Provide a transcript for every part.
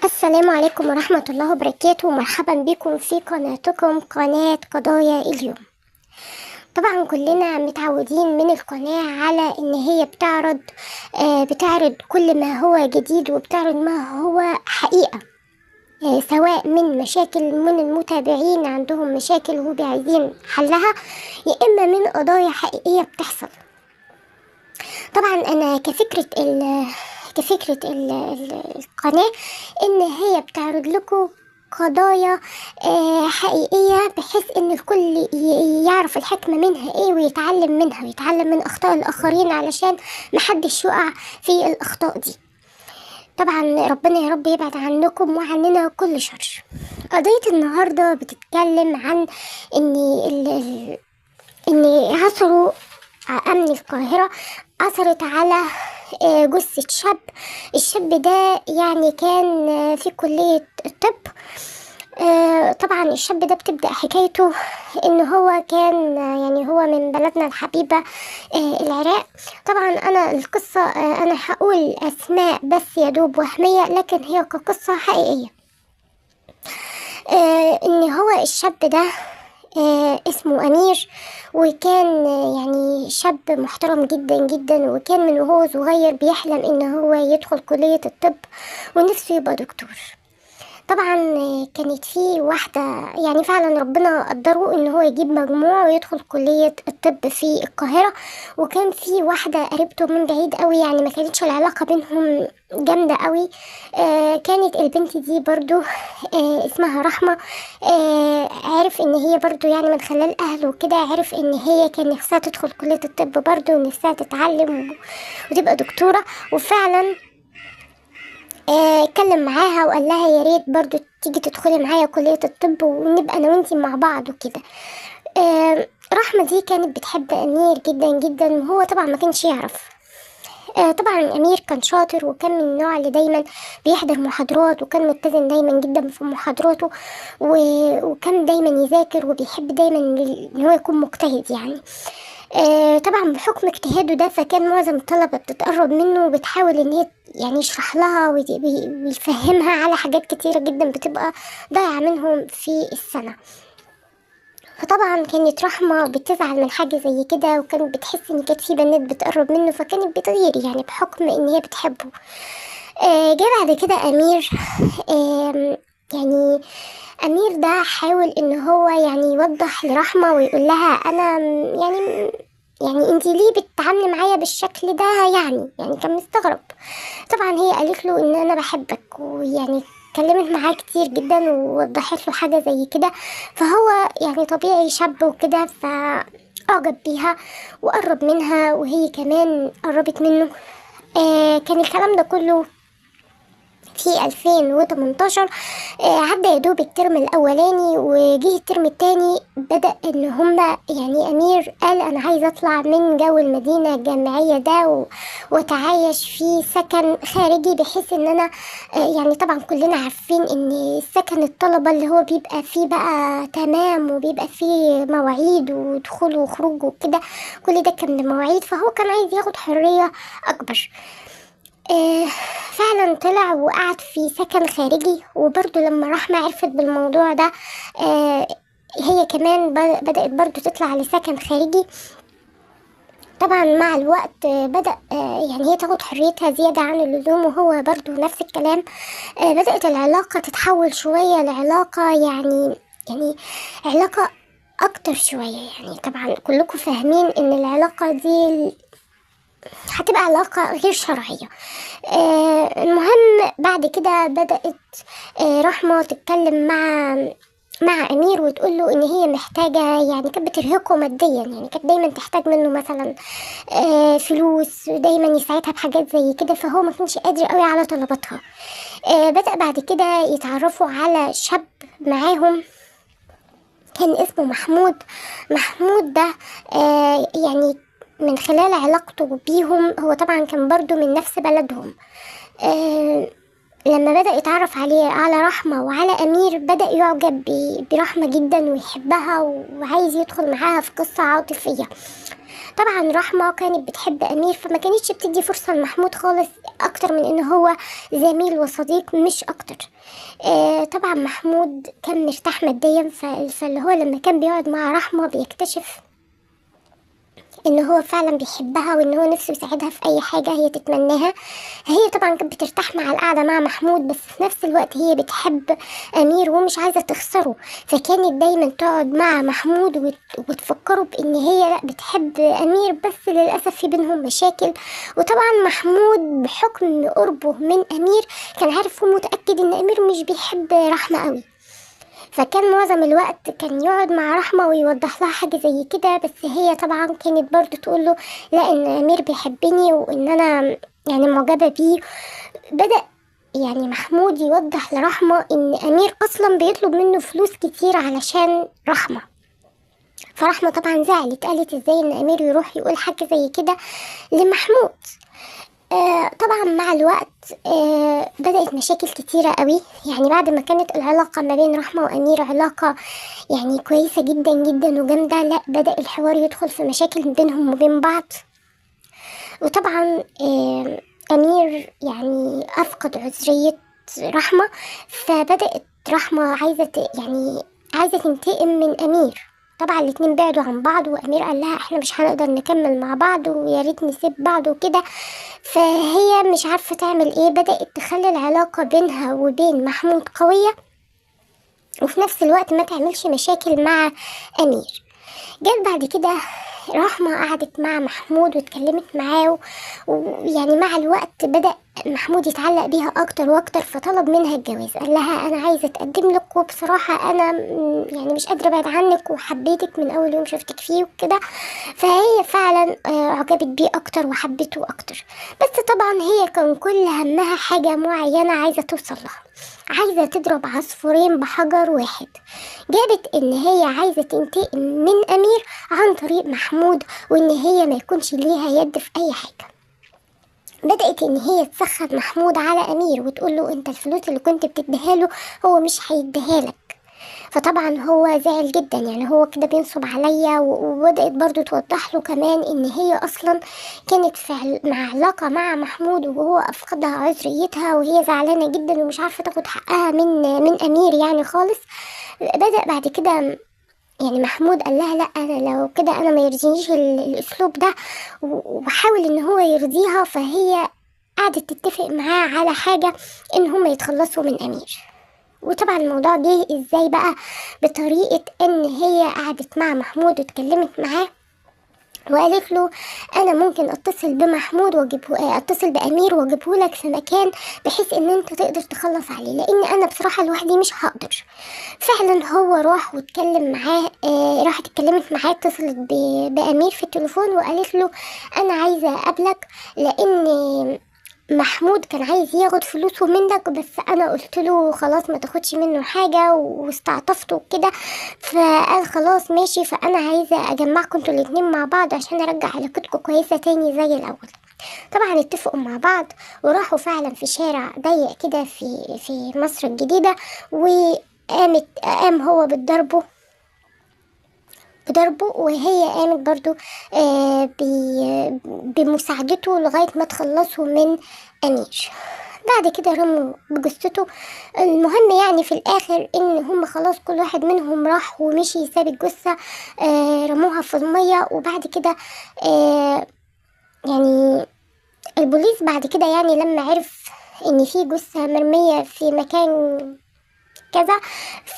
السلام عليكم ورحمة الله وبركاته. مرحبا بكم في قناتكم قناة قضايا اليوم. طبعا كلنا متعودين من القناة على ان هي بتعرض كل ما هو جديد، وبتعرض ما هو حقيقة، سواء من مشاكل من المتابعين عندهم مشاكل وهو عايزين حلها، يا اما من قضايا حقيقية بتحصل. طبعا انا كفكرة القناة ان هي بتعرض لكم قضايا حقيقية، بحيث ان الكل يعرف الحكمة منها ايه ويتعلم منها ويتعلم من اخطاء الاخرين، علشان محدش يقع في الاخطاء دي. طبعا ربنا يا رب يبعد عنكم وعننا كل شر. قضية النهاردة بتتكلم عن ان عثروا أمن القاهرة عثرت على جثة شاب. الشاب ده يعني كان في كلية الطب. طبعا الشاب ده بتبدأ حكايته ان هو كان هو من بلدنا الحبيبة العراق. طبعا انا القصة انا هقول اسماء بس يدوب وهمية، لكن هي كقصة حقيقية. ان هو الشاب ده اسمه أمير، وكان شاب محترم جدا جدا، وكان من وهو صغير بيحلم ان هو يدخل كلية الطب ونفسه يبقى دكتور. طبعا كانت في واحدة فعلا ربنا قدره ان هو يجيب مجموع ويدخل كلية الطب في القاهرة، وكان في واحدة قريبته من بعيد قوي، ما كانتش العلاقة بينهم جامدة قوي. كانت البنت دي برضو اسمها رحمة. عرف ان هي برضو من خلال اهله وكده، عرف ان هي كان نفسها تدخل كلية الطب برضو، ونفسها تتعلم وتبقى دكتورة. وفعلا اتكلم معاها وقال لها يا ريت برضو تيجي تدخلي معايا كلية الطب ونبقى انا وانتي مع بعض وكده. رحمة دي كانت بتحب أمير جدا جدا، وهو طبعا ما كانش يعرف. طبعا أمير كان شاطر، وكان من النوع اللي دايما بيحضر محاضرات، وكان ملتزم دايما جدا في محاضراته، وكان دايما يذاكر، وبيحب دايما ان هو يكون مجتهد طبعا بحكم اجتهاده ده، فكان معظم الطلبة بتتقرب منه وبتحاول ان هي يشرح لها ويفهمها على حاجات كتيرة جدا بتبقى ضايعة منهم في السنة. فطبعا كانت رحمة بتزعل من حاجة زي كده، وكانت بتحس ان كانت في بنات بتقرب منه، فكانت بتغير بحكم ان هي بتحبه. جه بعد كده أمير. أمير ده حاول ان هو يوضح لرحمة ويقول لها انا انتي ليه بتتعاملي معايا بالشكل ده. كان مستغرب. طبعا هي قالت له ان انا بحبك، اتكلمت معاه كتير جدا ووضحت له حاجة زي كده. فهو طبيعي شاب وكده، فأعجب بيها وقرب منها، وهي كمان قربت منه. كان الكلام ده كله في 2018. عدى يدوب الترم الأولاني، وجه الترم التاني بدأ إن هما أمير قال أنا عايز أطلع من جو المدينة الجامعية ده وتعايش في سكن خارجي، بحيث إن أنا طبعا كلنا عارفين إن سكن الطلبة اللي هو بيبقى فيه بقى تمام، وبيبقى فيه مواعيد ودخول وخروج وكده، كل ده كان بمواعيد، فهو كان عايز ياخد حرية أكبر. فعلا طلع وقعد في سكن خارجي. وبرضو لما رحمة عرفت بالموضوع ده هي كمان بدأت برضو تطلع لسكن خارجي. طبعا مع الوقت بدأ هي تاخد حريتها زيادة عن اللزوم، وهو برضو نفس الكلام. بدأت العلاقة تتحول شوية لعلاقة علاقة أكتر شوية. طبعا كلكم فاهمين إن العلاقة دي هتبقى علاقة غير شرعية. المهم بعد كده بدأت رحمة تتكلم مع أمير وتقول له إن هي محتاجة، كانت بترهقه ماديا، كانت دايما تحتاج منه مثلا فلوس، ودايما يساعدها بحاجات زي كده، فهو ما كانش قادر قوي على طلباتها. بدأ بعد كده يتعرفوا على شاب معاهم كان اسمه محمود ده من خلال علاقته بيهم، هو طبعا كان برضو من نفس بلدهم. لما بدأ يتعرف على رحمة وعلى أمير، بدأ يعجب برحمة جدا ويحبها، وعايز يدخل معاها في قصة عاطفية. طبعا رحمة كانت بتحب أمير، فما كانتش بتدي فرصة لمحمود خالص، أكتر من إنه هو زميل وصديق مش أكتر. طبعا محمود كان مرتاح ماديا، فاللي هو لما كان بيقعد مع رحمة بيكتشف ان هو فعلا بيحبها، وان هو نفسه يساعدها في اي حاجة هي تتمناها. هي طبعا كانت بترتاح مع القعدة مع محمود، بس في نفس الوقت هي بتحب امير ومش عايزة تخسره، فكانت دايما تقعد مع محمود وتفكره بان هي لا بتحب امير، بس للاسف في بينهم مشاكل. وطبعا محمود بحكم قربه من امير كان عارف ومتأكد ان امير مش بيحب رحمة قوي، فكان معظم الوقت كان يقعد مع رحمة ويوضح لها حاجة زي كده، بس هي طبعا كانت برضو تقوله لا، ان امير بيحبني وان انا يعني معجبة بيه. بدأ يعني محمود يوضح لرحمة ان امير اصلا بيطلب منه فلوس كتير علشان رحمة، فرحمة طبعا زعلت، قالت ازاي ان امير يروح يقول حاجة زي كده لمحمود. طبعا مع الوقت بدأت مشاكل كتيرة قوي، يعني بعد ما كانت العلاقة ما بين رحمة وأمير علاقة يعني كويسة جدا جدا وجامدة، لا بدأ الحوار يدخل في مشاكل بينهم وبين بعض. وطبعا أمير يعني أفقد عذرية رحمة، فبدأت رحمة يعني عايزة تنتقم من أمير. طبعا الاتنين بعدوا عن بعض، وأمير قال لها احنا مش هنقدر نكمل مع بعض ويا ريت نسيب بعض وكده، فهي مش عارفة تعمل ايه. بدأت تخلي العلاقة بينها وبين محمود قوية، وفي نفس الوقت ما تعملش مشاكل مع أمير. جت بعد كده رحمة قعدت مع محمود واتكلمت معاه، ويعني مع الوقت بدأ محمود يتعلق بيها أكتر وأكتر، فطلب منها الجواز. قال لها أنا عايزة أتقدم لك، وبصراحة أنا يعني مش قادرة أبعد عنك وحبيتك من أول يوم شفتك فيه وكده. فهي فعلا عجبت بيه أكتر وحبته أكتر، بس طبعا هي كان كل همها حاجة معينة عايزة توصل لها، عايزة تضرب عصفورين بحجر واحد. جابت ان هي عايزة تنتقم من امير عن طريق محمود، وان هي ما يكونش ليها يد في اي حاجة. بدأت ان هي تسخن محمود على امير وتقول له انت الفلوس اللي كنت بتديها له هو مش هيديها لك. فطبعا هو زعل جدا، يعني هو كده بينصب عليا، وبدأت برضو توضح له كمان ان هي اصلا كانت مع علاقة مع محمود وهو افقدها عذريتها، وهي زعلانة جدا ومش عارفة تاخد حقها من امير يعني خالص. بدأ بعد كده يعني محمود قال لها لا، انا لو كده انا ما يرضينيش الاسلوب ده، وحاول ان هو يرضيها، فهي قعدت تتفق معاه على حاجة ان هما يتخلصوا من امير. وطبعا الموضوع جه ازاي بقى؟ بطريقة ان هي قعدت مع محمود واتكلمت معاه وقالت له انا ممكن اتصل بمحمود واجيبه، اتصل بامير واجيبه لك في مكان بحيث ان انت تقدر تخلص عليه، لان انا بصراحه لوحدي مش هقدر. فعلا هو راح واتكلم معاه، راحت اتكلمت معاه، اتصلت بامير في التليفون وقالت له انا عايزه اقابلك، لان محمود كان عايز ياخد فلوسه منك، بس انا قلت له خلاص ما تاخدش منه حاجة واستعطفته كده، فقال خلاص ماشي، فانا عايزة اجمعكم انتوا الاتنين مع بعض عشان ارجع علاقتكم كويسة تاني زي الاول. طبعا اتفقوا مع بعض وراحوا فعلا في شارع ضيق كده في مصر الجديدة، قام هو بضربه، وهي قامت برضو بمساعدته لغاية ما تخلصوا من أمير. بعد كده رموا بجثته. المهم يعني في الآخر إن هم خلاص كل واحد منهم راح ومشي، ساب الجثة، رموها في المية. وبعد كده يعني البوليس بعد كده يعني لما عرف إن في جثة مرمية في مكان كذا،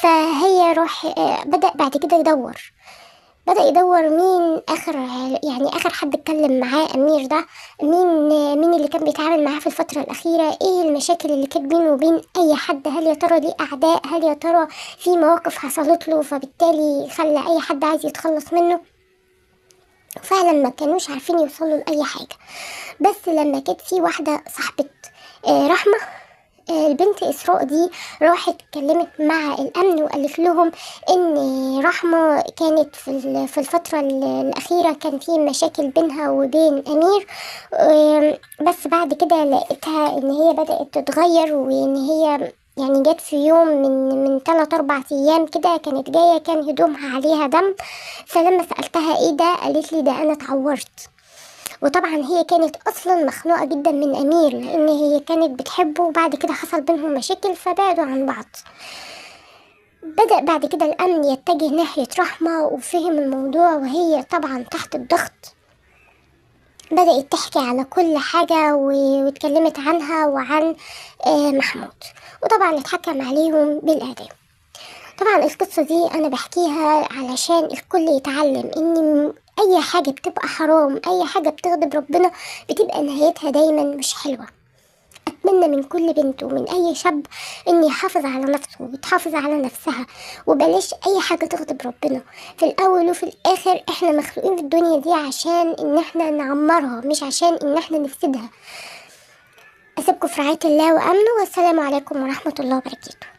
فهي راح بدأ بعد كده يدور مين آخر حد اتكلم معاه أمير ده، مين اللي كان بيتعامل معاه في الفترة الأخيرة، ايه المشاكل اللي كانت بينه وبين أي حد، هل يا ترى ليه أعداء، هل يا ترى في مواقف حصلت له فبالتالي خلى أي حد عايز يتخلص منه. فعلا ما كانوش عارفين يوصلوا لأي حاجة، بس لما كانت في واحدة صاحبة رحمة، البنت إسراء دي راحت اتكلمت مع الأمن وقالت لهم إن رحمة كانت في الفترة الأخيرة كان في مشاكل بينها وبين أمير، بس بعد كده لقيتها إن هي بدأت تتغير، وإن هي يعني جت في يوم من 3-4 ايام كده، كانت جايه كان هدومها عليها دم. فلما سالتها ايه ده، قالت لي ده انا اتعورت. وطبعا هي كانت اصلا مخنوقه جدا من امير، لان هي كانت بتحبه وبعد كده حصل بينهم مشاكل فبعدوا عن بعض. بدأ بعد كده الامن يتجه ناحيه رحمه وفهم الموضوع، وهي طبعا تحت الضغط بدأت تحكي على كل حاجة واتكلمت عنها وعن محمود، وطبعا اتحكم عليهم بالإعدام. طبعا القصة دي أنا بحكيها علشان الكل يتعلم إن أي حاجة بتبقى حرام، أي حاجة بتغضب ربنا بتبقى نهايتها دايما مش حلوة. أتمنى من كل بنت ومن أي شاب إن يحافظ على نفسه وتحافظ على نفسها، وبلاش أي حاجة تغضب ربنا. في الأول وفي الآخر إحنا مخلوقين في الدنيا دي عشان إن إحنا نعمرها، مش عشان إن إحنا نفسدها. أسيبكم في رعاية الله وأمنه، والسلام عليكم ورحمة الله وبركاته.